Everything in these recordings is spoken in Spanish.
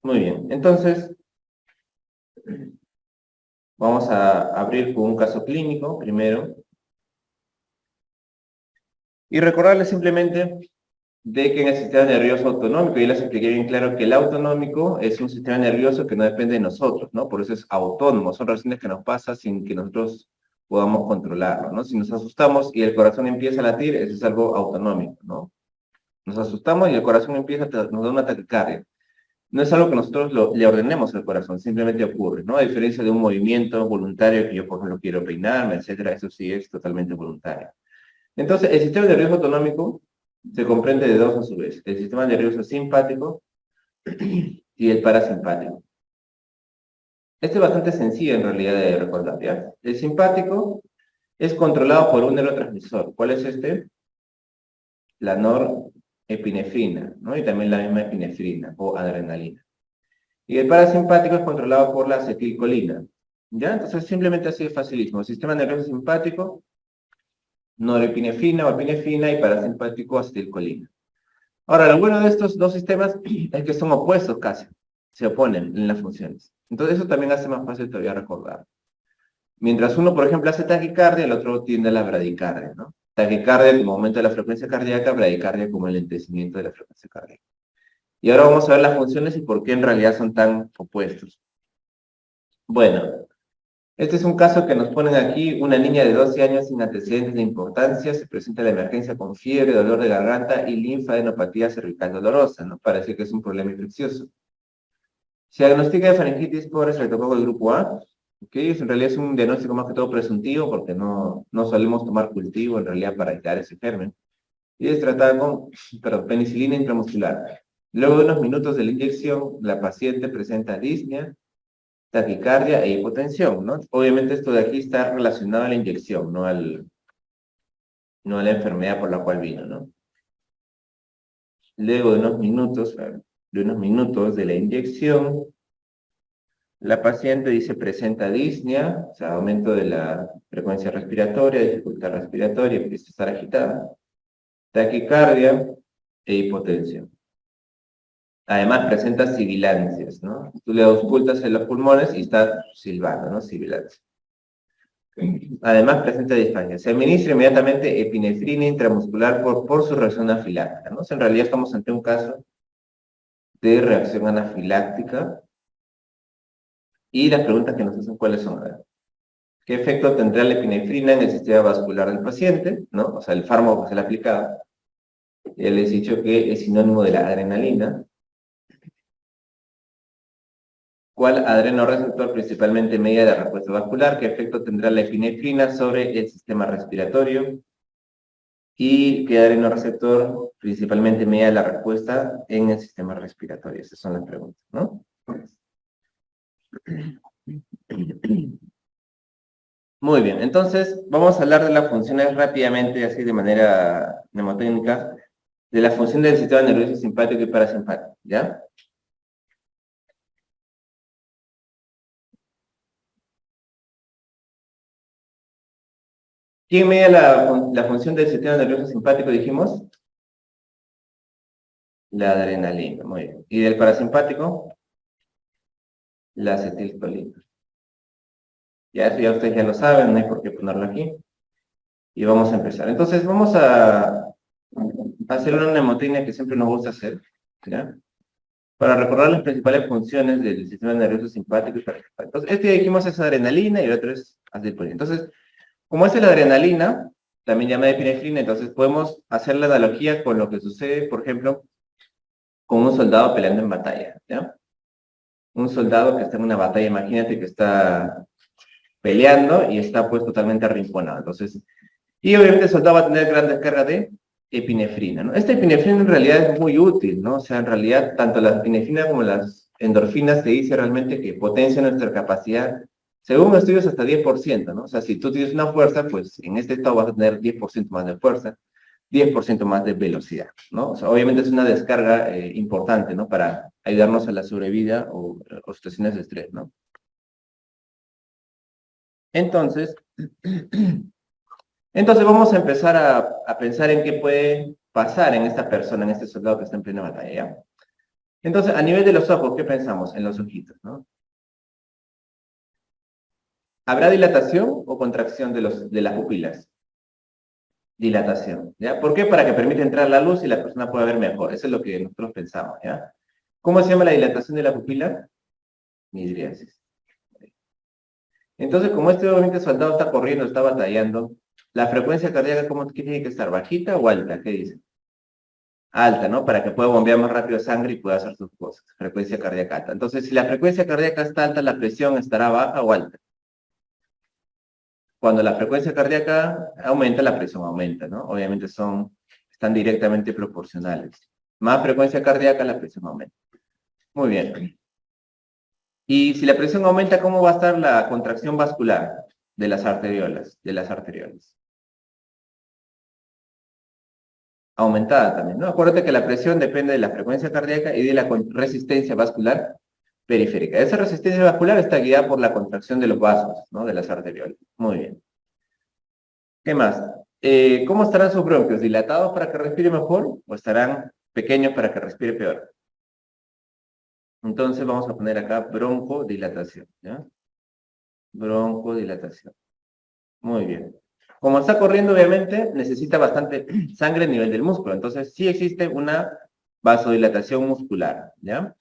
Muy bien, entonces vamos a abrir con un caso clínico primero y recordarles simplemente de que en el sistema nervioso autonómico, ya les expliqué bien claro que el autonómico es un sistema nervioso que no depende de nosotros, ¿no? Por eso es autónomo, son reacciones que nos pasan sin que nosotros podamos controlarlo, ¿no? Si nos asustamos y el corazón empieza a latir, eso es algo autonómico, ¿no? Nos asustamos y el corazón nos da una taquicardia. No es algo que nosotros le ordenemos al corazón, simplemente ocurre, ¿no? A diferencia de un movimiento voluntario que yo, por ejemplo, quiero peinarme, etcétera, eso sí es totalmente voluntario. Entonces, el sistema nervioso autonómico se comprende de dos a su vez, el sistema nervioso simpático y el parasimpático. Este es bastante sencillo en realidad de recordar, ¿ya? El simpático es controlado por un neurotransmisor. ¿Cuál es este? La norepinefrina, ¿no? Y también la misma epinefrina o adrenalina. Y el parasimpático es controlado por la acetilcolina. ¿Ya? Entonces, simplemente así de facilísimo. Sistema nervioso simpático, norepinefrina o epinefrina y parasimpático acetilcolina. Ahora, lo bueno de estos dos sistemas es que son opuestos casi. Se oponen en las funciones. Entonces, eso también hace más fácil todavía recordar. Mientras uno, por ejemplo, hace taquicardia, el otro tiende a la bradicardia, ¿no? Taquicardia como aumento de la frecuencia cardíaca, bradicardia como el lentecimiento de la frecuencia cardíaca. Y ahora vamos a ver las funciones y por qué en realidad son tan opuestos. Bueno, este es un caso que nos ponen aquí, una niña de 12 años sin antecedentes de importancia, se presenta la emergencia con fiebre, dolor de garganta y linfadenopatía cervical dolorosa, ¿no? Parece que es un problema infeccioso. Se diagnostica de faringitis por estreptococo del grupo A, ¿ok? En realidad es un diagnóstico más que todo presuntivo porque no solemos tomar cultivo en realidad para aislar ese germen. Y es tratada con, perdón, penicilina intramuscular. Luego de unos minutos de la inyección, la paciente presenta disnea, taquicardia e hipotensión, ¿no? Obviamente esto de aquí está relacionado a la inyección, no a la enfermedad por la cual vino, ¿no? Luego de unos minutos de la inyección, la paciente dice presenta disnea, o sea, aumento de la frecuencia respiratoria, dificultad respiratoria, empieza a estar agitada, taquicardia e hipotensión. Además presenta sibilancias, ¿no? Tú le auscultas en los pulmones y está silbando, ¿no? Sibilancias. Además presenta disfagia. Se administra inmediatamente epinefrina intramuscular por su reacción anafiláctica, ¿no? O sea, en realidad estamos ante un caso de reacción anafiláctica y las preguntas que nos hacen cuáles son. A ver, ¿qué efecto tendrá la epinefrina en el sistema vascular del paciente? ¿No? O sea, el fármaco que se le ha aplicado. Ya les he dicho que es sinónimo de la adrenalina. ¿Cuál adrenoreceptor principalmente media de la respuesta vascular? ¿Qué efecto tendrá la epinefrina sobre el sistema respiratorio? Y qué adrenoreceptor principalmente media la respuesta en el sistema respiratorio. Esas son las preguntas, ¿no? Muy bien, entonces vamos a hablar de las funciones rápidamente, así de manera mnemotécnica, de la función del sistema nervioso simpático y parasimpático, ¿ya? ¿Quién media la función del sistema nervioso simpático, dijimos? La adrenalina, muy bien. ¿Y del parasimpático? La acetilcolina. Ya eso ya ustedes ya lo saben, no hay por qué ponerlo aquí. Y vamos a empezar. Entonces vamos a hacer una mnemotécnica que siempre nos gusta hacer, ¿ya? Para recordar las principales funciones del sistema nervioso simpático y parasimpático. Entonces, este dijimos es adrenalina y el otro es acetilcolina. Entonces, como es la adrenalina, también llamada epinefrina, entonces podemos hacer la analogía con lo que sucede, por ejemplo, con un soldado peleando en batalla, ¿ya? Un soldado que está en una batalla, imagínate que está peleando y está pues totalmente arrinconado. Entonces, y obviamente el soldado va a tener gran descarga de epinefrina, ¿no? Esta epinefrina en realidad es muy útil, ¿no? O sea, en realidad, tanto la epinefrina como las endorfinas se dice realmente que potencia nuestra capacidad, según estudios, hasta 10%, ¿no? O sea, si tú tienes una fuerza, pues en este estado vas a tener 10% más de fuerza, 10% más de velocidad, ¿no? O sea, obviamente es una descarga importante, ¿no? Para ayudarnos a la sobrevida o situaciones de estrés, ¿no? Entonces, entonces vamos a empezar a pensar en qué puede pasar en esta persona, en este soldado que está en plena batalla, ¿ya? Entonces, a nivel de los ojos, ¿qué pensamos? En los ojitos, ¿no? ¿Habrá dilatación o contracción de las pupilas? Dilatación, ¿ya? ¿Por qué? Para que permita entrar la luz y la persona pueda ver mejor. Eso es lo que nosotros pensamos, ¿ya? ¿Cómo se llama la dilatación de la pupila? Midriasis. Entonces, como este obviamente soldado está corriendo, está batallando, la frecuencia cardíaca, ¿cómo qué tiene que estar? ¿Bajita o alta? ¿Qué dice? Alta, ¿no? Para que pueda bombear más rápido sangre y pueda hacer sus cosas. Frecuencia cardíaca alta. Entonces, si la frecuencia cardíaca está alta, ¿la presión estará baja o alta? Cuando la frecuencia cardíaca aumenta, la presión aumenta, ¿no? Obviamente están directamente proporcionales. Más frecuencia cardíaca, la presión aumenta. Muy bien. Y si la presión aumenta, ¿cómo va a estar la contracción vascular de las arteriolas? Aumentada también, ¿no? Acuérdate que la presión depende de la frecuencia cardíaca y de la resistencia vascular periférica. Esa resistencia vascular está guiada por la contracción de los vasos, ¿no? De las arteriolas. Muy bien. ¿Qué más? ¿Cómo estarán sus bronquios? ¿Dilatados para que respire mejor o estarán pequeños para que respire peor? Entonces vamos a poner acá broncodilatación, ¿ya? Broncodilatación. Muy bien. Como está corriendo, obviamente, necesita bastante sangre a nivel del músculo. Entonces, sí existe una vasodilatación muscular, ¿ya?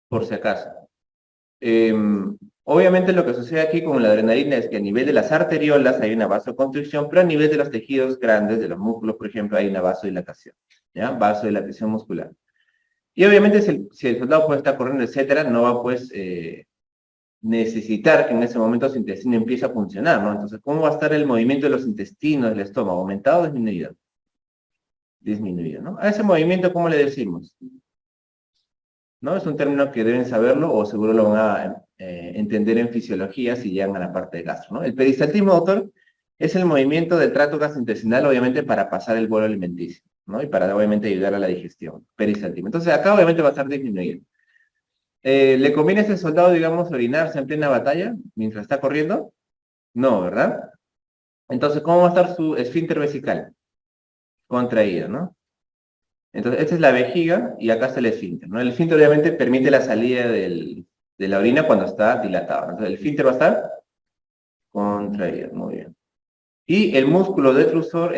Por si acaso. Obviamente lo que sucede aquí con la adrenalina es que a nivel de las arteriolas hay una vasoconstricción, pero a nivel de los tejidos grandes, de los músculos, por ejemplo, hay una vasodilatación, ¿ya? Vasodilatación muscular. Y obviamente si el soldado puede estar corriendo, etcétera, no va pues necesitar que en ese momento su intestino empiece a funcionar, ¿no? Entonces, ¿cómo va a estar el movimiento de los intestinos, del estómago? ¿Aumentado o disminuido? Disminuido, ¿no? A ese movimiento, ¿cómo le decimos? ¿No? Es un término que deben saberlo o seguro lo van a entender en fisiología si llegan a la parte de gastro, ¿no? El peristaltismo, doctor, es el movimiento del tracto gastrointestinal, obviamente, para pasar el bolo alimenticio, ¿no? Y para, obviamente, ayudar a la digestión. Peristaltismo. Entonces, acá, obviamente, va a estar disminuido. ¿Le conviene a ese soldado, digamos, orinarse en plena batalla mientras está corriendo? No, ¿verdad? Entonces, ¿cómo va a estar su esfínter vesical? Contraído, ¿no? Entonces, esta es la vejiga y acá está el esfínter, ¿no? El esfínter obviamente permite la salida de la orina cuando está dilatado, ¿no? Entonces, el esfínter va a estar contraído, muy bien. Y el músculo detrusor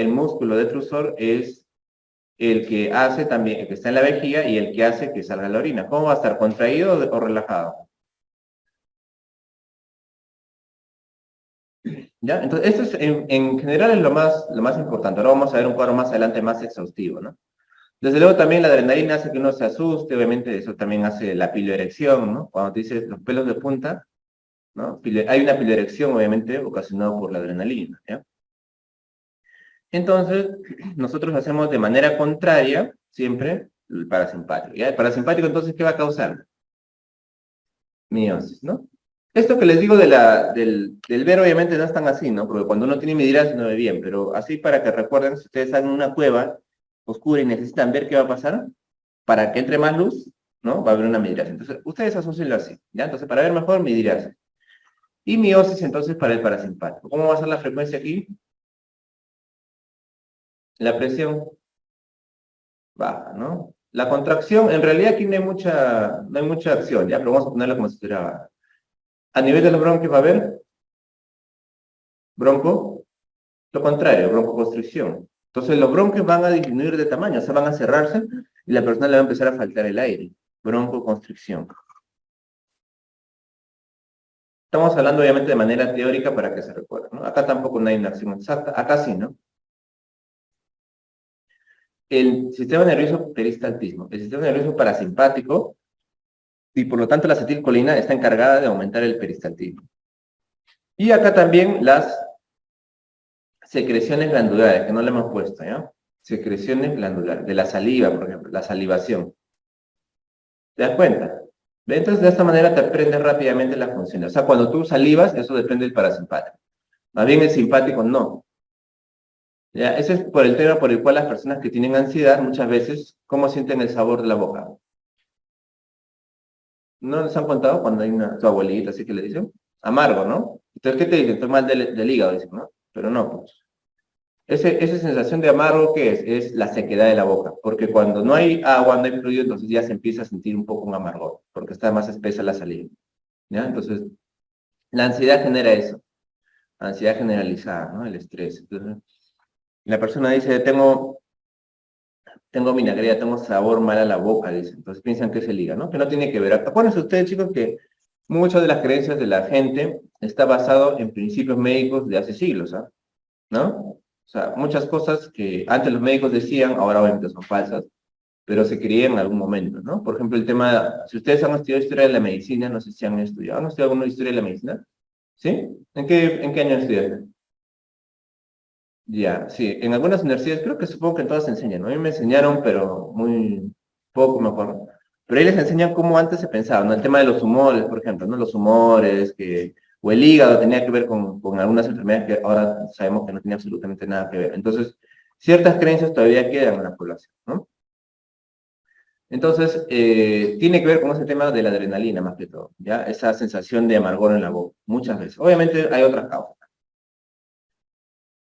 es el que hace también, el que está en la vejiga y el que hace que salga la orina. ¿Cómo va a estar? ¿Contraído o relajado? ¿Ya? Entonces, esto es, en general es lo más importante. Ahora vamos a ver un cuadro más adelante más exhaustivo, ¿no? Desde luego también la adrenalina hace que uno se asuste, obviamente eso también hace la piloerección, ¿no? Cuando te dices los pelos de punta, ¿no? Hay una piloerección, obviamente, ocasionada por la adrenalina, ¿ya? Entonces, nosotros hacemos de manera contraria siempre el parasimpático, ¿ya? El parasimpático, entonces, ¿qué va a causar? Miosis, ¿no? Esto que les digo del ver, obviamente, no es tan así, ¿no? Porque cuando uno tiene midriasis no ve bien, pero así para que recuerden, si ustedes están en una cueva oscura y necesitan ver qué va a pasar, para que entre más luz, ¿no? Va a haber una midriasis. Entonces, ustedes asocienlo así, ¿ya? Entonces, para ver mejor, midriasis. Y miosis, entonces, para el parasimpático. ¿Cómo va a ser la frecuencia aquí? La presión baja, ¿no? La contracción, en realidad aquí no hay mucha acción, ¿ya? Pero vamos a ponerlo como si estuviera baja. A nivel de los bronquios va a haber bronco, lo contrario, broncoconstricción. Entonces, los bronquios van a disminuir de tamaño, o sea, van a cerrarse y la persona le va a empezar a faltar el aire. Broncoconstricción. Estamos hablando obviamente de manera teórica para que se recuerde, ¿no? Acá tampoco no hay una acción exacta, acá sí, ¿no? El sistema nervioso peristaltismo, el sistema nervioso parasimpático, y por lo tanto la acetilcolina está encargada de aumentar el peristaltismo. Y acá también las secreciones glandulares, que no le hemos puesto, ¿ya? Secreciones glandulares, de la saliva, por ejemplo, la salivación. ¿Te das cuenta? Entonces, de esta manera te aprendes rápidamente las funciones. O sea, cuando tú salivas, eso depende del parasimpático. Más bien el simpático no. ¿Ya? Ese es por el tema por el cual las personas que tienen ansiedad, muchas veces, ¿cómo sienten el sabor de la boca? ¿No les han contado cuando hay su abuelita así que le dicen? Amargo, ¿no? Entonces, ¿qué te dicen? Estoy mal del hígado, dicen, ¿no? Pero no, pues. Esa sensación de amargo, ¿qué es? Es la sequedad de la boca, porque cuando no hay agua, no hay fluido, entonces ya se empieza a sentir un poco un amargor, porque está más espesa la saliva, ¿ya? Entonces, la ansiedad genera eso, ansiedad generalizada, ¿no? El estrés. Entonces, la persona dice, tengo vinagre, tengo sabor mal a la boca, dice. Entonces piensan que es el hígado, ¿no? Que no tiene que ver. Acuérdense ustedes, chicos, que muchas de las creencias de la gente está basado en principios médicos de hace siglos, ¿ah? ¿No? O sea, muchas cosas que antes los médicos decían, ahora obviamente son falsas, pero se creían en algún momento, ¿no? Por ejemplo, el tema, si ustedes han estudiado historia de la medicina, no sé si han estudiado, ¿han estudiado alguna historia de la medicina? ¿Sí? ¿En qué año estudiaste? Ya, sí, en algunas universidades, creo que supongo que en todas se enseñan, ¿no? A mí me enseñaron, pero muy poco me acuerdo. Pero ahí les enseñan cómo antes se pensaba, ¿no? El tema de los humores, por ejemplo, ¿no? Los humores, o el hígado tenía que ver con algunas enfermedades que ahora sabemos que no tiene absolutamente nada que ver. Entonces, ciertas creencias todavía quedan en la población, ¿no? Entonces, tiene que ver con ese tema de la adrenalina, más que todo, ¿ya? Esa sensación de amargor en la boca, muchas veces. Obviamente hay otras causas.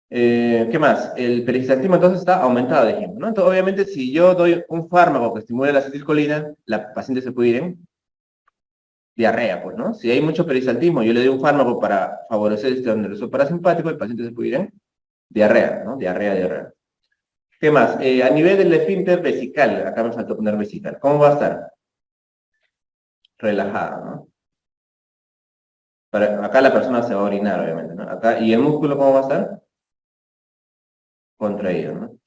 ¿Qué más? El peristaltismo entonces está aumentado, dijimos, ¿no? Entonces, obviamente, si yo doy un fármaco que estimule la acetilcolina, la paciente se puede ir en diarrea, pues, ¿no? Si hay mucho peristaltismo, yo le doy un fármaco para favorecer el sistema nervioso parasimpático, el paciente se puede ir en diarrea, ¿no? Diarrea, diarrea. ¿Qué más? A nivel del esfínter vesical, acá me faltó poner vesical, ¿cómo va a estar? Relajado, ¿no? Acá la persona se va a orinar, obviamente, ¿no? Acá, ¿y el músculo cómo va a estar? Contraído, ¿no?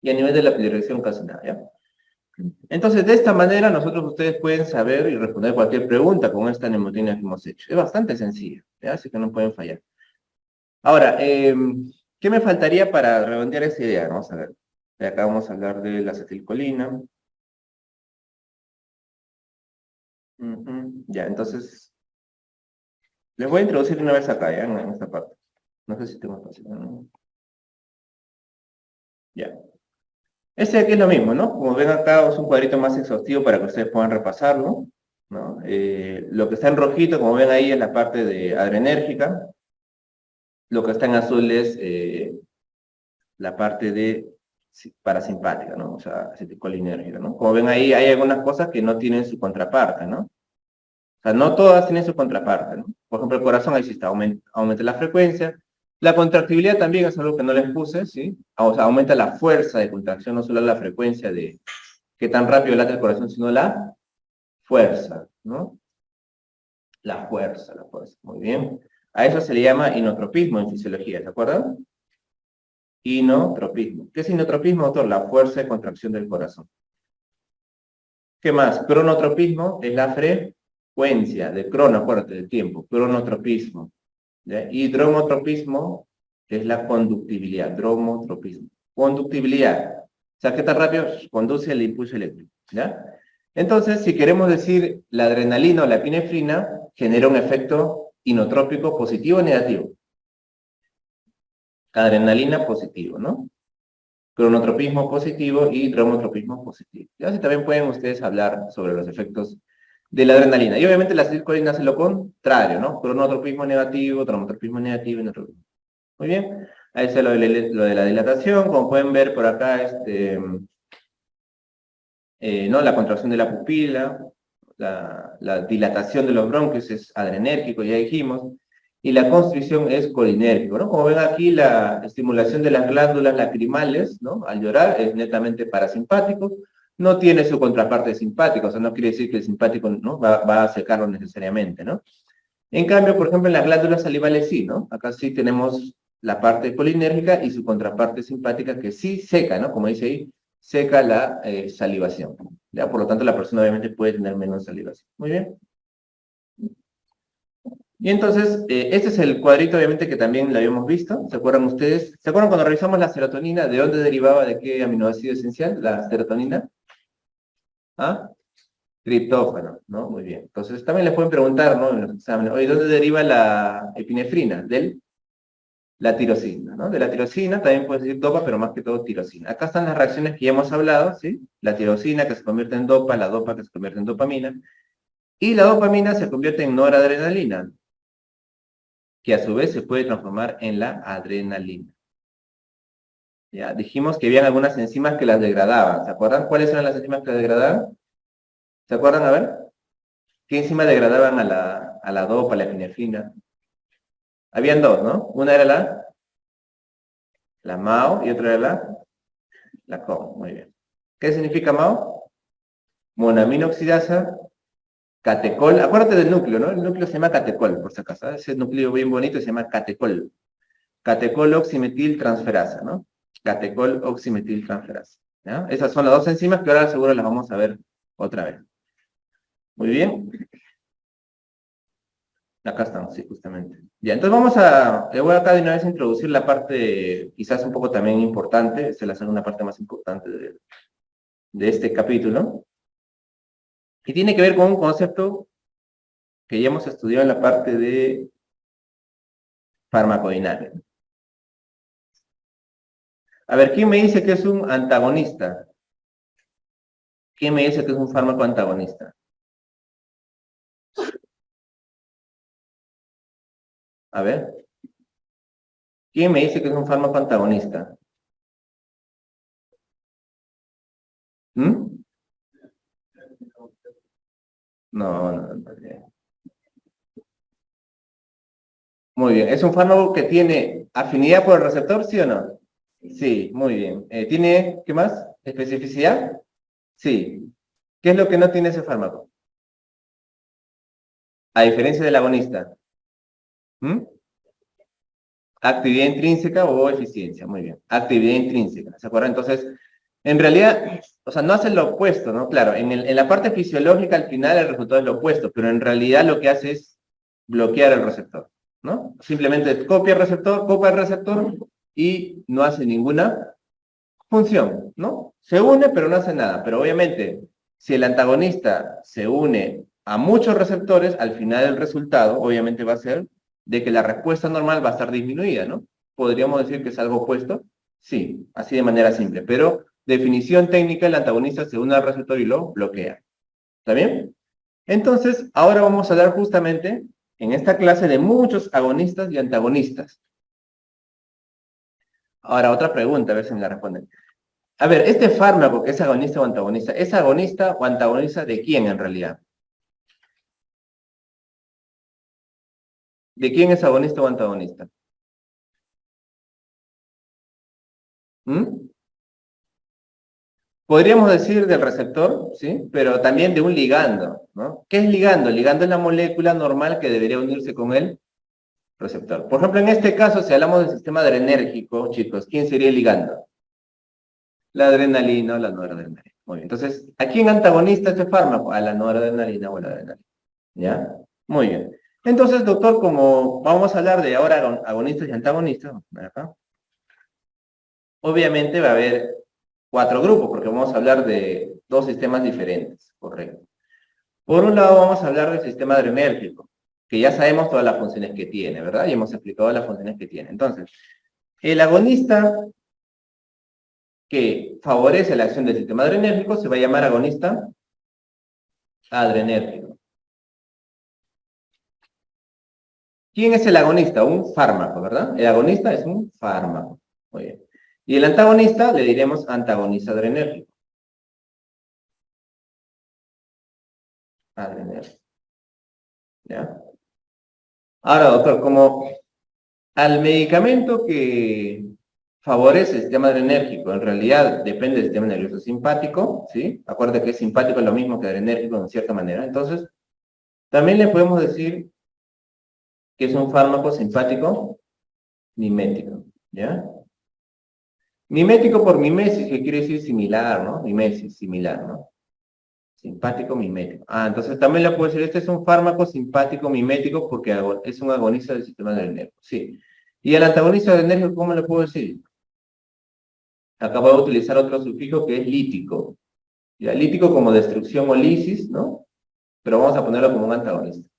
Y a nivel de la dirección casi nada, ¿ya? Entonces, de esta manera, ustedes pueden saber y responder cualquier pregunta con esta mnemotécnica que hemos hecho. Es bastante sencillo, ¿ya? Así que no pueden fallar. Ahora, ¿qué me faltaría para redondear esa idea? Vamos a ver. De acá vamos a hablar de la acetilcolina. Ya, entonces, les voy a introducir una vez acá, ya, en esta parte. No sé si tengo espacio, ¿no? Ya. Este de aquí es lo mismo, ¿no? Como ven acá, es un cuadrito más exhaustivo para que ustedes puedan repasarlo, ¿no? Lo que está en rojito, como ven ahí, es la parte de adrenérgica. Lo que está en azul es la parte de parasimpática, ¿no? O sea, acetilcolinérgica, ¿no? Como ven ahí, hay algunas cosas que no tienen su contraparte, ¿no? O sea, no todas tienen su contraparte, ¿no? Por ejemplo, el corazón ahí sí está, aumenta la frecuencia. La contractibilidad también es algo que no les puse, ¿sí? O sea, aumenta la fuerza de contracción, no solo la frecuencia de qué tan rápido late el corazón, sino la fuerza, ¿no? La fuerza, la fuerza. Muy bien. A eso se le llama inotropismo en fisiología, ¿se acuerdan? Inotropismo. ¿Qué es inotropismo, doctor? La fuerza de contracción del corazón. ¿Qué más? Cronotropismo es la frecuencia de crono, acuérdate, del tiempo. Cronotropismo. ¿Ya? Y dromotropismo es la conductibilidad. Dromotropismo. Conductibilidad. O sea, ¿qué tan rápido conduce el impulso eléctrico? ¿Ya? Entonces, si queremos decir la adrenalina o la epinefrina, genera un efecto inotrópico positivo o negativo. Adrenalina positivo, ¿no? Cronotropismo positivo y dromotropismo positivo. Y así también pueden ustedes hablar sobre los efectos de la adrenalina. Y obviamente la acetilcolina hace lo contrario, ¿no? Cronotropismo negativo, dromotropismo negativo y inotropismo. Muy bien. Ahí está lo de la dilatación. Como pueden ver por acá, ¿no? La contracción de la pupila, la dilatación de los bronquios es adrenérgico, ya dijimos, y la constricción es colinérgico, ¿no? Como ven aquí, la estimulación de las glándulas lacrimales, ¿no? Al llorar es netamente parasimpático, no tiene su contraparte simpática, o sea, no quiere decir que el simpático, ¿no? Va a secarlo necesariamente, ¿no? En cambio, por ejemplo, en las glándulas salivales sí, ¿no? Acá sí tenemos la parte colinérgica y su contraparte simpática que sí seca, ¿no? Como dice ahí, seca la salivación. ¿Ya? Por lo tanto, la persona obviamente puede tener menos salivación. Muy bien. Y entonces, este es el cuadrito obviamente que también lo habíamos visto. ¿Se acuerdan ustedes? ¿Se acuerdan cuando revisamos la serotonina? ¿De dónde derivaba de qué aminoácido esencial la serotonina? ¿Ah? Triptófano, ¿no? Muy bien. Entonces, también les pueden preguntar, ¿no? En los exámenes, oye, ¿dónde deriva la epinefrina? La tirosina, ¿no? De la tirosina también puedes decir dopa, pero más que todo tirosina. Acá están las reacciones que ya hemos hablado, ¿sí? La tirosina que se convierte en dopa, la dopa que se convierte en dopamina, y la dopamina se convierte en noradrenalina. que a su vez se puede transformar en la adrenalina. Ya, dijimos que habían algunas enzimas que las degradaban. ¿Se acuerdan cuáles eran las enzimas que las degradaban? ¿Se acuerdan? A ver. ¿Qué enzimas degradaban a la dopa, a la epinefrina? Habían dos, ¿no? Una era la MAO y otra era la COM. Muy bien. ¿Qué significa MAO? Monamina oxidasa, catecol. Acuérdate del núcleo, ¿no? El núcleo se llama catecol, por si acaso. Ese núcleo bien bonito se llama catecol. Catecol oximetil transferasa, ¿no? Catecol oximetil transferasa. ¿Ya? Esas son las dos enzimas que ahora seguro las vamos a ver otra vez. Muy bien. Acá estamos, sí, justamente. Ya, entonces voy acá de una vez a introducir la parte quizás un poco también importante, esta es la segunda parte más importante de este capítulo, y tiene que ver con un concepto que ya hemos estudiado en la parte de farmacodinámica. A ver, ¿quién me dice que es un antagonista? ¿Quién me dice que es un fármaco antagonista? A ver, ¿quién me dice que es un fármaco antagonista? ¿Mm? No, no, no. Muy bien. ¿Es un fármaco que tiene afinidad por el receptor, sí o no? Sí, muy bien. ¿Tiene, qué más? ¿Especificidad? Sí. ¿Qué es lo que no tiene ese fármaco? A diferencia del agonista. ¿Mm? Actividad intrínseca o eficiencia. Muy bien. Actividad intrínseca. ¿Se acuerdan? Entonces, en realidad, o sea, no hace lo opuesto, ¿no? Claro, en la parte fisiológica al final el resultado es lo opuesto, pero en realidad lo que hace es bloquear el receptor, ¿no? Simplemente copia el receptor y no hace ninguna función, ¿no? Se une, pero no hace nada. Pero obviamente, si el antagonista se une a muchos receptores, al final el resultado, obviamente, va a ser de que la respuesta normal va a estar disminuida, ¿no? ¿Podríamos decir que es algo opuesto? Sí, así de manera simple. Pero, definición técnica, el antagonista se une al receptor y lo bloquea. ¿Está bien? Entonces, ahora vamos a hablar justamente en esta clase de muchos agonistas y antagonistas. Ahora, otra pregunta, a ver si me la responden. A ver, este fármaco que es agonista o antagonista de quién en realidad? ¿De quién es agonista o antagonista? ¿Mm? Podríamos decir del receptor, ¿sí? Pero también de un ligando, ¿no? ¿Qué es ligando? Ligando es la molécula normal que debería unirse con el receptor. Por ejemplo, en este caso, si hablamos del sistema adrenérgico, chicos, ¿quién sería el ligando? La adrenalina o la noradrenalina. Muy bien. Entonces, ¿a quién antagonista este fármaco? A la noradrenalina o la adrenalina. ¿Ya? Muy bien. Entonces, doctor, como vamos a hablar de ahora agonistas y antagonistas, acá, obviamente va a haber 4 grupos, porque vamos a hablar de 2 sistemas diferentes, correcto. Por un lado, vamos a hablar del sistema adrenérgico, que ya sabemos todas las funciones que tiene, ¿verdad? Y hemos explicado las funciones que tiene. Entonces, el agonista que favorece la acción del sistema adrenérgico se va a llamar agonista adrenérgico. ¿Quién es el agonista? Un fármaco, ¿verdad? El agonista es un fármaco. Muy bien. Y el antagonista le diremos antagonista adrenérgico. Adrenérgico. ¿Ya? Ahora, doctor, como al medicamento que favorece el sistema adrenérgico, en realidad depende del sistema nervioso simpático, ¿sí? Acuérdate que simpático es lo mismo que adrenérgico en cierta manera. Entonces, también le podemos decir que es un fármaco simpático mimético, ¿ya? Mimético por mimesis, que quiere decir similar, ¿no? Mimesis, similar, ¿no? Simpático mimético. Ah, entonces también le puedo decir, este es un fármaco simpático mimético porque es un agonista del sistema adrenérgico. Sí. Y el antagonista adrenérgico, ¿cómo le puedo decir? Acá voy a utilizar otro sufijo que es lítico. Ya, lítico como destrucción o lisis, ¿no? Pero vamos a ponerlo como un antagonista.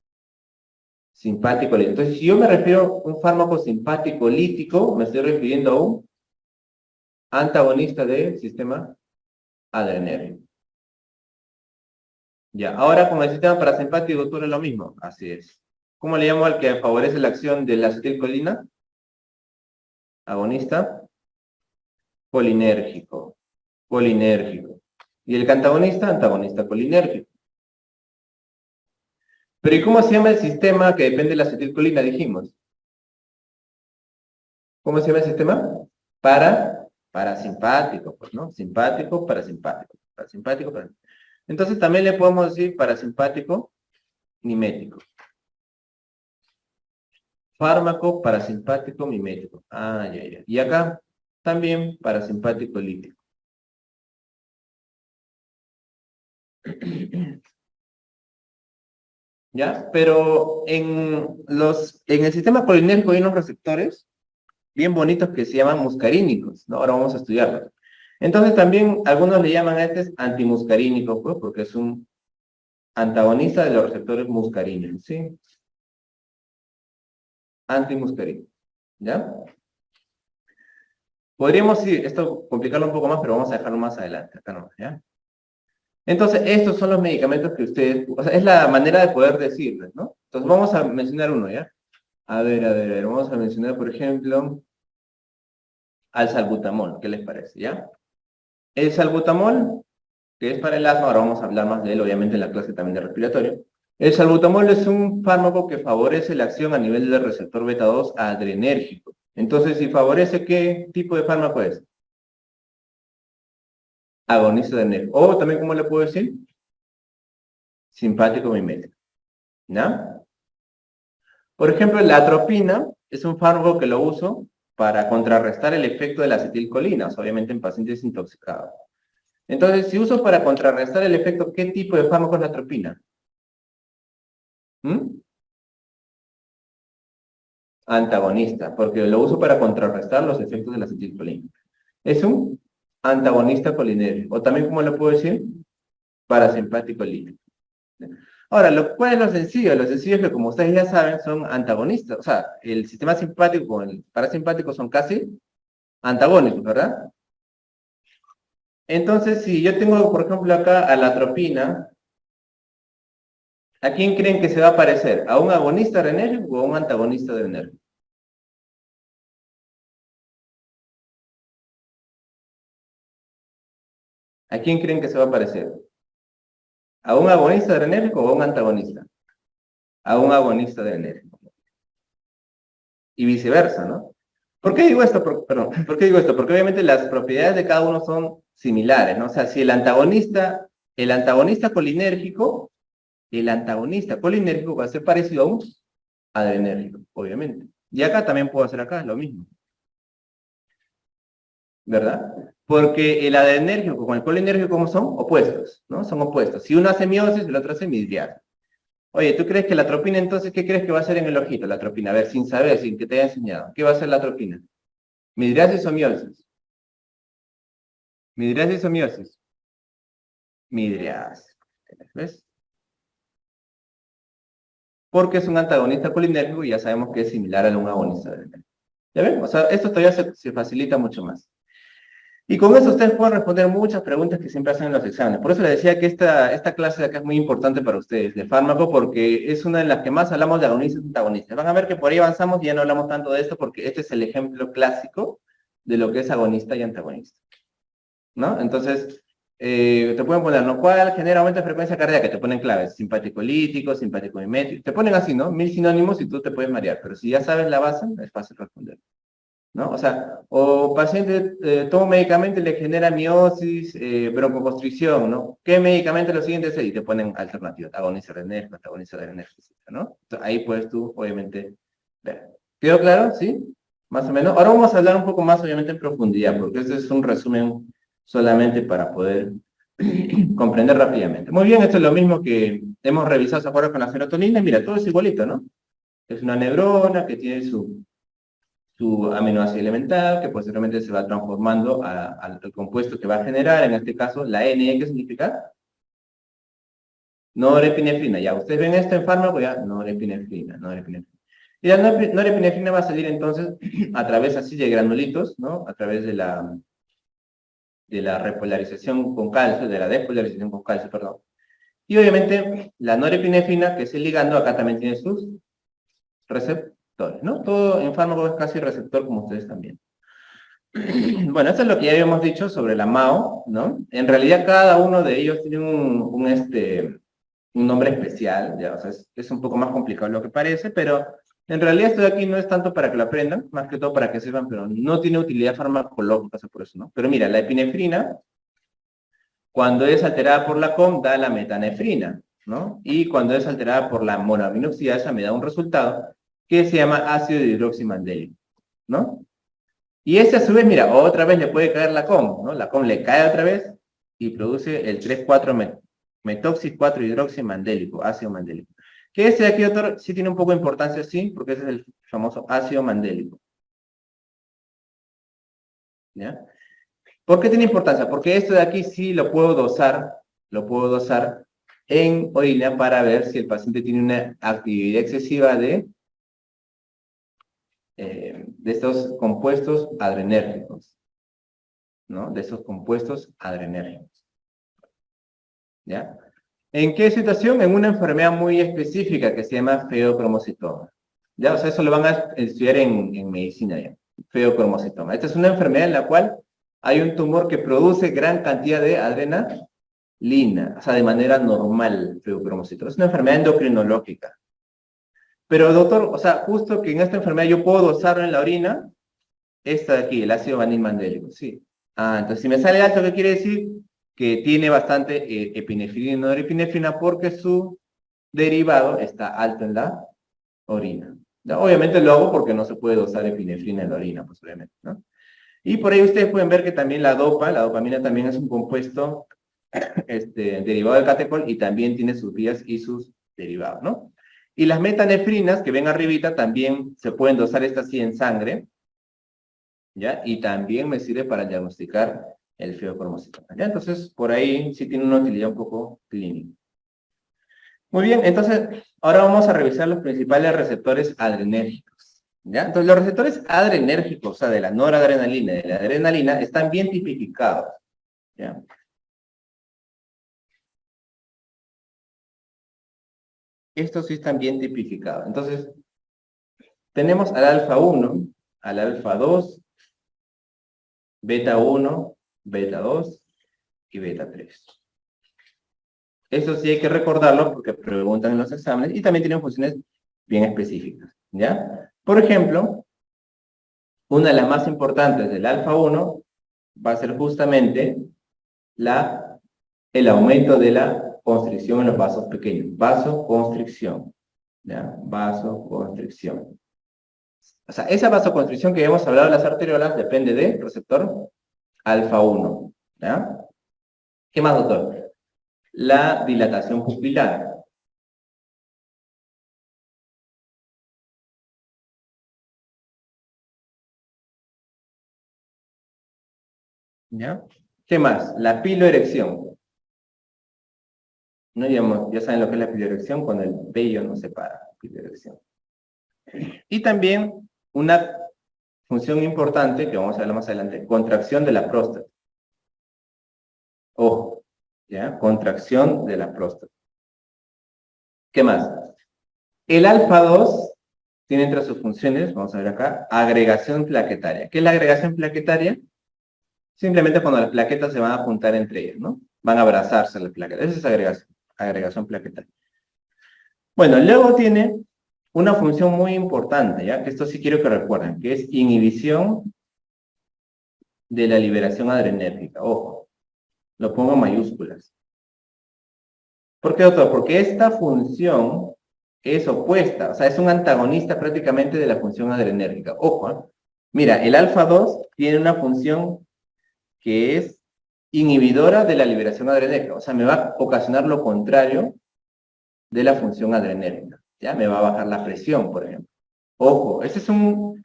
Simpático lítico. Entonces, si yo me refiero a un fármaco simpático lítico, me estoy refiriendo a un antagonista del sistema adrenérgico. Ya, ahora con el sistema parasimpático, doctor, es lo mismo. Así es. ¿Cómo le llamo al que favorece la acción de la acetilcolina? Agonista colinérgico. Colinérgico. Y el antagonista, antagonista colinérgico. Pero ¿y cómo se llama el sistema que depende de la acetilcolina? Dijimos. ¿Cómo se llama el sistema? Parasimpático, pues, ¿no? Simpático, parasimpático. Parasimpático, parasimpático. Entonces también le podemos decir parasimpático mimético. Fármaco parasimpático mimético. Ah, ya, ya. Y acá también parasimpático lítico. ¿Ya? Pero en el sistema colinérgico hay unos receptores bien bonitos que se llaman muscarínicos, ¿no? Ahora vamos a estudiarlos. Entonces también algunos le llaman a este antimuscarínico, pues, porque es un antagonista de los receptores muscarínicos, ¿sí? Antimuscarínico, ¿ya? Podríamos, sí, esto complicarlo un poco más, pero vamos a dejarlo más adelante, acá nomás, ¿ya? Entonces, estos son los medicamentos que ustedes, o sea, es la manera de poder decirles, ¿no? Entonces, vamos a mencionar uno, ¿ya? A ver, vamos a mencionar, por ejemplo, al salbutamol, ¿qué les parece, ya? El salbutamol, que es para el asma, ahora vamos a hablar más de él, obviamente, en la clase también de respiratorio. El salbutamol es un fármaco que favorece la acción a nivel del receptor beta 2 adrenérgico. Entonces, si favorece, ¿qué tipo de fármaco es? Agonista adrenérgico. O también, ¿cómo le puedo decir? Simpático mimético, ¿ya? Por ejemplo, la atropina es un fármaco que lo uso para contrarrestar el efecto de la acetilcolina, obviamente en pacientes intoxicados. Entonces, si uso para contrarrestar el efecto, ¿qué tipo de fármaco es la atropina? ¿Mm? Antagonista, porque lo uso para contrarrestar los efectos de la acetilcolina. Es un antagonista colinérgico, o también, ¿cómo lo puedo decir? Parasimpático lítico. Ahora, ¿cuál es lo sencillo? Lo sencillo es que, como ustedes ya saben, son antagonistas. O sea, el sistema simpático con el parasimpático son casi antagónicos, ¿verdad? Entonces, si yo tengo, por ejemplo, acá a la atropina, ¿a quién creen que se va a parecer? ¿A un agonista adrenérgico o a un antagonista adrenérgico? ¿A quién creen que se va a parecer? ¿A un agonista adrenérgico o a un antagonista? A un agonista adrenérgico. Y viceversa, ¿no? ¿Por qué digo esto? Perdón, ¿por qué digo esto? Porque obviamente las propiedades de cada uno son similares, ¿no? O sea, si el antagonista colinérgico va a ser parecido a un adrenérgico, obviamente. Y acá también puedo hacer acá lo mismo, ¿verdad? Porque el adrenérgico con el colinérgico, ¿cómo son? Opuestos, ¿no? Son opuestos. Si uno hace meiosis, el otro hace midriasis. Oye, ¿tú crees que la atropina entonces qué crees que va a hacer en el ojito la atropina? A ver, sin saber, sin que te haya enseñado. ¿Qué va a hacer la atropina? ¿Midriasis o meiosis? ¿Midriasis o meiosis? Midriasis. ¿Ves? Porque es un antagonista colinérgico y ya sabemos que es similar a un agonista adrenérgico. ¿Ya ven? O sea, esto todavía se facilita mucho más. Y con eso ustedes pueden responder muchas preguntas que siempre hacen en los exámenes. Por eso les decía que esta clase de acá es muy importante para ustedes, de fármaco, porque es una de las que más hablamos de agonistas y antagonistas. Van a ver que por ahí avanzamos y ya no hablamos tanto de esto, porque este es el ejemplo clásico de lo que es agonista y antagonista, ¿no? Entonces, te pueden poner, ¿no? ¿Cuál genera aumento de frecuencia cardíaca? Te ponen claves, simpático lítico, simpático mimético. Te ponen así, ¿no? 1000 sinónimos y tú te puedes marear, pero si ya sabes la base, es fácil responder. ¿No? O sea, o paciente toma un medicamento y le genera miosis, broncoconstricción, ¿no? ¿Qué medicamento lo siguiente es? Y te ponen alternativas, agonista adrenérgico, antagonista adrenérgico, ¿no? Entonces, ahí puedes tú, obviamente, ver. ¿Quedó claro? ¿Sí? Más o menos. Ahora vamos a hablar un poco más, obviamente, en profundidad, porque este es un resumen solamente para poder comprender rápidamente. Muy bien, esto es lo mismo que hemos revisado ahora con la serotonina. Mira, todo es igualito, ¿no? Es una neurona que tiene su aminoácido elemental, que posteriormente se va transformando al compuesto que va a generar, en este caso, la N, ¿qué significa? Norepinefrina. Ya, ustedes ven esto en fármaco, ya, norepinefrina, norepinefrina. Y la norepinefrina va a salir entonces a través así de granulitos, ¿no? A través de la repolarización con calcio, de la despolarización con calcio, perdón. Y obviamente la norepinefrina, que es el ligando, acá también tiene sus receptores, ¿no? Todo en fármaco es casi receptor, como ustedes también. Bueno, esto es lo que ya habíamos dicho sobre la MAO, ¿no? En realidad cada uno de ellos tiene un nombre especial, ya, o sea, es un poco más complicado de lo que parece, pero en realidad esto de aquí no es tanto para que lo aprendan, más que todo para que sepan, pero no tiene utilidad farmacológica, o sea, por eso, ¿no? Pero mira, la epinefrina, cuando es alterada por la COM, da la metanefrina, ¿no? Y cuando es alterada por la monoaminoxidasa, me da un resultado que se llama ácido hidroximandélico, ¿no? Y ese a su vez, mira, otra vez le puede caer la COM, ¿no? La COM le cae otra vez y produce el 3,4 metoxi 4 hidroximandélico, ácido mandélico. Que ese de aquí, doctor, sí tiene un poco de importancia, sí, porque ese es el famoso ácido mandélico. ¿Ya? ¿Por qué tiene importancia? Porque esto de aquí sí lo puedo dosar en orina para ver si el paciente tiene una actividad excesiva de estos compuestos adrenérgicos, ¿no? De esos compuestos adrenérgicos. ¿Ya? ¿En qué situación? En una enfermedad muy específica que se llama feocromocitoma. ¿Ya? O sea, eso lo van a estudiar en medicina ya. Feocromocitoma. Esta es una enfermedad en la cual hay un tumor que produce gran cantidad de adrenalina, o sea, de manera normal, feocromocitoma. Es una enfermedad endocrinológica. Pero, doctor, o sea, justo que en esta enfermedad yo puedo dosarlo en la orina, esta de aquí, el ácido vanilmandélico, sí. Ah, entonces si me sale alto, ¿qué quiere decir? Que tiene bastante epinefrina y norepinefrina porque su derivado está alto en la orina. ¿Ya? Obviamente lo hago porque no se puede dosar epinefrina en la orina, pues obviamente, ¿no? Y por ahí ustedes pueden ver que también la dopamina también es un compuesto derivado del catecol y también tiene sus vías y sus derivados, ¿no? Y las metanefrinas que ven arribita también se pueden dosar estas así en sangre, ¿ya? Y también me sirve para diagnosticar el feocromocitoma, ¿ya? Entonces, por ahí sí tiene una utilidad un poco clínica. Muy bien, entonces, ahora vamos a revisar los principales receptores adrenérgicos, ¿ya? Entonces, los receptores adrenérgicos, o sea, de la noradrenalina y de la adrenalina, están bien tipificados, ¿ya? Estos sí están bien tipificados. Entonces, tenemos al alfa 1, al alfa 2, beta 1, beta 2 y beta 3. Eso sí hay que recordarlo porque preguntan en los exámenes y también tienen funciones bien específicas, ¿ya? Por ejemplo, una de las más importantes del alfa 1 va a ser justamente el aumento de la constricción en los vasos pequeños. Vasoconstricción, ¿ya? Vasoconstricción. O sea, esa vasoconstricción que hemos hablado de las arteriolas depende del receptor alfa 1, ¿ya? ¿Qué más, doctor? La dilatación pupilar. ¿Ya? ¿Qué más? La piloerección. ¿No? Ya saben lo que es la piloerección cuando el vello no se para. Piloerección. Y también una función importante, que vamos a ver más adelante, contracción de la próstata. Ojo, ¿ya? Contracción de la próstata. ¿Qué más? El alfa 2 tiene entre sus funciones, vamos a ver acá, agregación plaquetaria. ¿Qué es la agregación plaquetaria? Simplemente cuando las plaquetas se van a juntar entre ellas, ¿no? Van a abrazarse las plaquetas. Esa es agregación plaquetaria. Bueno, luego tiene una función muy importante, ¿ya? Que esto sí quiero que recuerden, que es inhibición de la liberación adrenérgica. Ojo, lo pongo en mayúsculas. ¿Por qué, doctor? Porque esta función es opuesta, o sea, es un antagonista prácticamente de la función adrenérgica. Ojo, ¿eh? Mira, el alfa 2 tiene una función que es inhibidora de la liberación adrenérgica, o sea, me va a ocasionar lo contrario de la función adrenérgica, ¿ya? Me va a bajar la presión, por ejemplo. Ojo, este es un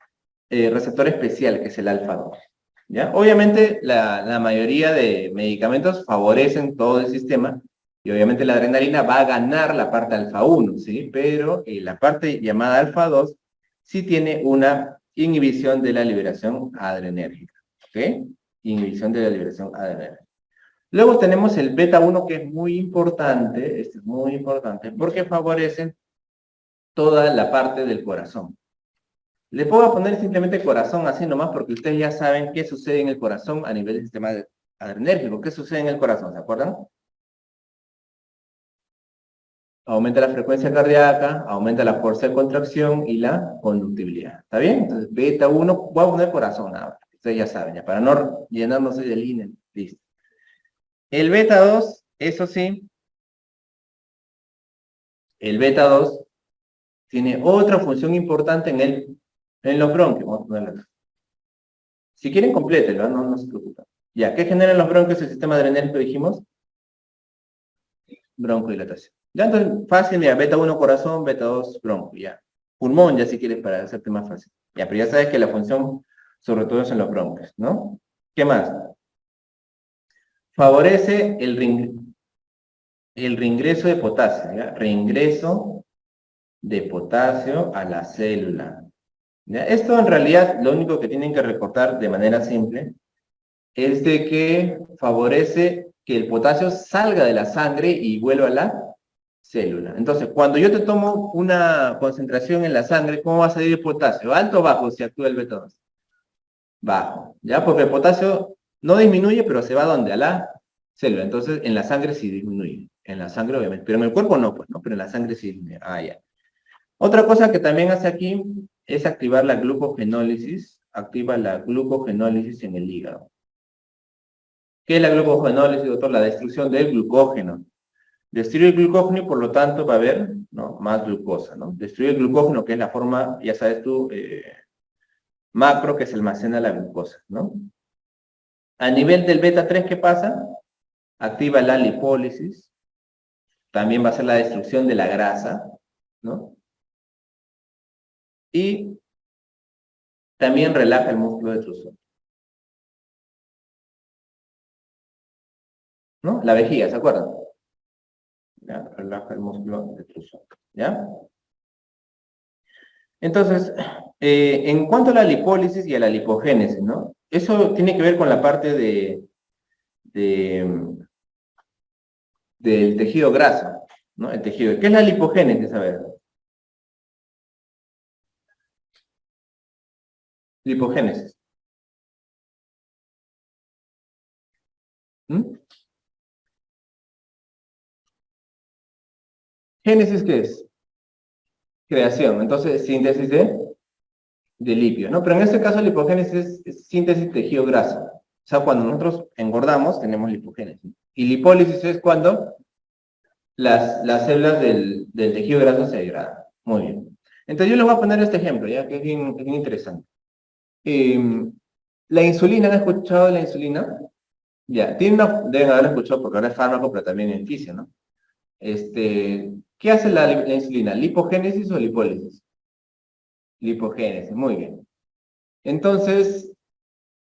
receptor especial que es el alfa 2, ¿ya? Obviamente, la mayoría de medicamentos favorecen todo el sistema y obviamente la adrenalina va a ganar la parte alfa 1, ¿sí? Pero la parte llamada alfa 2 sí tiene una inhibición de la liberación adrenérgica, ¿ok? Inhibición de la liberación adrenérgica. Luego tenemos el beta 1 que es muy importante, este es muy importante porque favorece toda la parte del corazón. Le puedo poner simplemente corazón así nomás porque ustedes ya saben qué sucede en el corazón a nivel del sistema adrenérgico. ¿Qué sucede en el corazón? ¿Se acuerdan? Aumenta la frecuencia cardíaca, aumenta la fuerza de contracción y la conductividad. ¿Está bien? Entonces, beta 1, voy a poner corazón ahora. Ustedes ya saben, ya, para no llenarnos de línea. Listo. El beta 2, eso sí, el beta 2 tiene otra función importante en los bronquios. Vamos a ponerlo acá. Si quieren, complétenlo, no se preocupen. Ya, ¿qué generan los bronquios? El sistema adrenérgico, dijimos. Broncodilatación. Ya, entonces, fácil, mira, beta 1 corazón, beta 2 bronco, ya. Pulmón, ya si quieres, para hacerte más fácil. Ya, pero ya sabes que la función, sobre todo, es en los bronquios, ¿no? ¿Qué más? Favorece el reingreso de potasio, ¿ya? Reingreso de potasio a la célula. ¿Ya? Esto, en realidad, lo único que tienen que recordar de manera simple es de que favorece que el potasio salga de la sangre y vuelva a la célula. Entonces, cuando yo te tomo una concentración en la sangre, ¿cómo va a salir el potasio? ¿Alto o bajo si actúa el beta 2? Bajo, ¿ya? Porque el potasio no disminuye, pero se va ¿a dónde? A la célula. Entonces, en la sangre sí disminuye. En la sangre, obviamente. Pero en el cuerpo no, pues, ¿no? Pero en la sangre sí disminuye. Ah, ya. Otra cosa que también hace aquí es activar la glucogenólisis. Activa la glucogenólisis en el hígado. ¿Qué es la glucogenólisis, doctor? La destrucción del glucógeno. Destruye el glucógeno y por lo tanto va a haber, ¿no?, más glucosa, ¿no? Destruye el glucógeno, que es la forma, ya sabes tú, macro que se almacena la glucosa, ¿no? A nivel del beta 3, ¿qué pasa? Activa la lipólisis. También va a ser la destrucción de la grasa, ¿no? Y también relaja el músculo detrusor, ¿no? La vejiga, ¿se acuerdan? ¿Ya? Relaja el músculo detrusor, ¿ya? Entonces, en cuanto a la lipólisis y a la lipogénesis, ¿no? Eso tiene que ver con la parte del tejido graso, ¿no? El tejido. ¿Qué es la lipogénesis? A ver. Lipogénesis. ¿Mm? ¿Génesis qué es? Creación. Entonces, síntesis de lípidos, ¿no? Pero en este caso, lipogénesis es síntesis de tejido graso. O sea, cuando nosotros engordamos, tenemos lipogénesis. Y lipólisis es cuando las células del tejido graso se degradan. Muy bien. Entonces, yo les voy a poner este ejemplo, ya que es bien interesante. La insulina, ¿han escuchado de la insulina? Ya, deben haber escuchado porque ahora es fármaco, pero también beneficia, ¿no? ¿Qué hace la insulina? ¿Lipogénesis o lipólisis? Lipogénesis, muy bien. Entonces,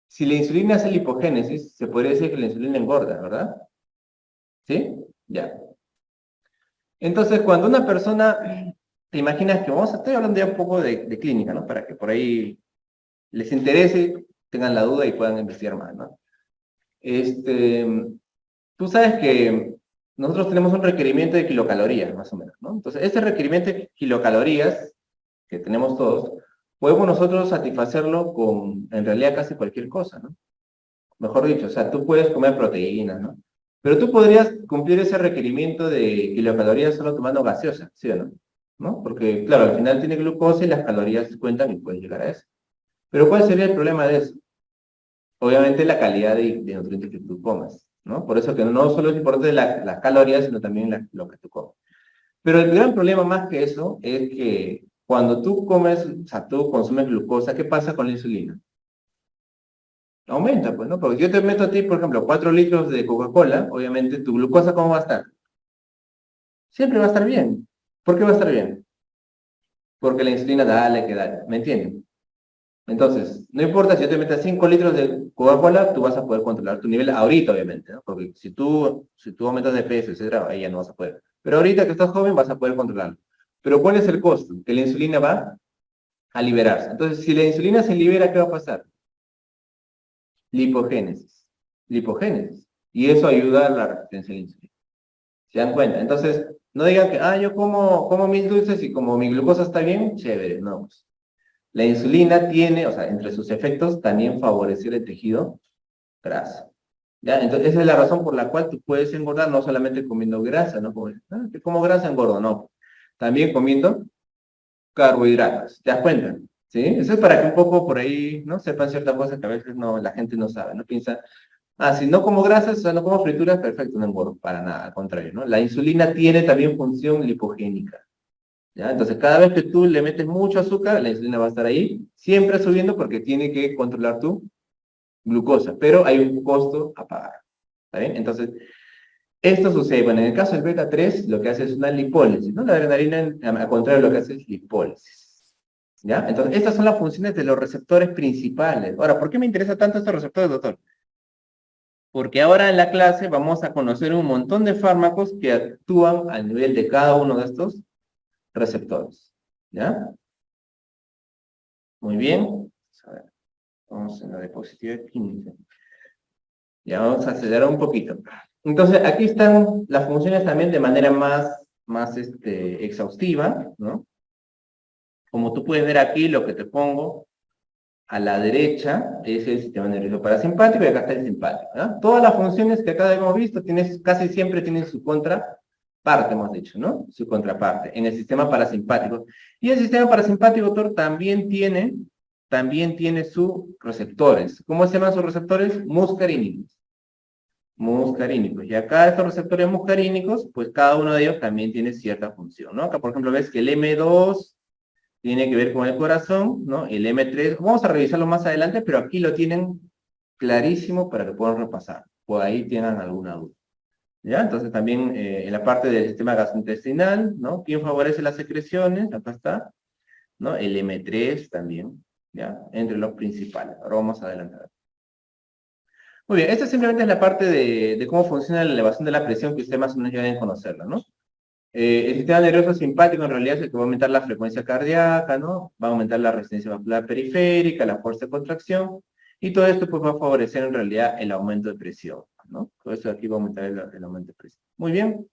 si la insulina hace lipogénesis, se podría decir que la insulina engorda, ¿verdad? ¿Sí? Ya. Entonces, cuando una persona, te imaginas que estoy hablando ya un poco de clínica, ¿no? Para que por ahí les interese, tengan la duda y puedan investigar más, ¿no? Tú sabes que nosotros tenemos un requerimiento de kilocalorías, más o menos, ¿no? Entonces, ese requerimiento de kilocalorías que tenemos todos, podemos nosotros satisfacerlo con, en realidad, casi cualquier cosa, ¿no? Mejor dicho, o sea, tú puedes comer proteínas, ¿no? Pero tú podrías cumplir ese requerimiento de kilocalorías solo tomando gaseosa, ¿sí o no? ¿No? Porque, claro, al final tiene glucosa y las calorías cuentan y puedes llegar a eso. Pero ¿cuál sería el problema de eso? Obviamente la calidad de nutrientes que tú comas, ¿no? Por eso que no solo es importante las calorías, sino también lo que tú comes. Pero el gran problema más que eso es que cuando tú comes, o sea, tú consumes glucosa, ¿qué pasa con la insulina? Aumenta, pues, ¿no? Porque yo te meto a ti, por ejemplo, 4 litros de Coca-Cola, obviamente tu glucosa, ¿cómo va a estar? Siempre va a estar bien. ¿Por qué va a estar bien? Porque la insulina dale que dale, ¿me entienden? Entonces, no importa si yo te metes 5 litros de Coca-Cola, tú vas a poder controlar tu nivel ahorita, obviamente, ¿no? Porque si tú aumentas de peso, etcétera, ahí ya no vas a poder. Pero ahorita que estás joven, vas a poder controlarlo. Pero ¿cuál es el costo? Que la insulina va a liberarse. Entonces, si la insulina se libera, ¿qué va a pasar? Lipogénesis. Lipogénesis. Y eso ayuda a la resistencia a la insulina. ¿Se dan cuenta? Entonces, No digan que, yo como mis dulces y como mi glucosa está bien, chévere, no. Pues. La insulina tiene, o sea, entre sus efectos, también favorecer el tejido graso. ¿Ya? Entonces, esa es la razón por la cual tú puedes engordar no solamente comiendo grasa, ¿no? Que como grasa engordo, no. También comiendo carbohidratos. ¿Te das cuenta? ¿Sí? Eso es para que un poco por ahí, ¿no? Sepan ciertas cosas que a veces no, la gente no sabe, ¿no? Piensa, si no como grasas, o sea, no como frituras, perfecto, no engordo, para nada, al contrario, ¿no? La insulina tiene también función lipogénica, ¿ya? Entonces, cada vez que tú le metes mucho azúcar, la insulina va a estar ahí, siempre subiendo porque tiene que controlar tu glucosa, pero hay un costo a pagar, ¿está bien? Entonces, esto sucede, bueno, en el caso del beta 3, lo que hace es una lipólisis, ¿no? La adrenalina, al contrario, lo que hace es lipólisis, ¿ya? Entonces, estas son las funciones de los receptores principales. Ahora, ¿por qué me interesa tanto estos receptores, doctor? Porque ahora en la clase vamos a conocer un montón de fármacos que actúan a nivel de cada uno de estos receptores, ¿ya? Muy bien. A ver, vamos en la diapositiva 15. Ya vamos a acelerar un poquito. Entonces, aquí están las funciones también de manera más exhaustiva, ¿no? Como tú puedes ver aquí, lo que te pongo a la derecha es el sistema nervioso parasimpático y acá está el simpático, ¿no? Todas las funciones que acá hemos visto casi siempre tienen su contraparte, hemos dicho, ¿no? Su contraparte en el sistema parasimpático. Y el sistema parasimpático, doctor, también tiene sus receptores. ¿Cómo se llaman sus receptores? Muscarínicos. Muscarínicos. Y acá estos receptores muscarínicos, pues cada uno de ellos también tiene cierta función, ¿no? Acá, por ejemplo, ves que el M2 tiene que ver con el corazón, ¿no? El M3, vamos a revisarlo más adelante, pero aquí lo tienen clarísimo para que puedan repasar. Por ahí tengan alguna duda. ¿Ya? Entonces también en la parte del sistema gastrointestinal, ¿no? ¿Quién favorece las secreciones? Acá está, ¿no? El M3 también, ¿ya? Entre los principales. Ahora vamos a adelantar. Muy bien, esta simplemente es la parte de cómo funciona la elevación de la presión que ustedes más o menos ya deben conocerla, ¿no? El sistema nervioso simpático en realidad es el que va a aumentar la frecuencia cardíaca, ¿no? Va a aumentar la resistencia vascular periférica, la fuerza de contracción, y todo esto pues va a favorecer en realidad el aumento de presión, ¿no? Todo esto de aquí va a aumentar el aumento de presión. Muy bien.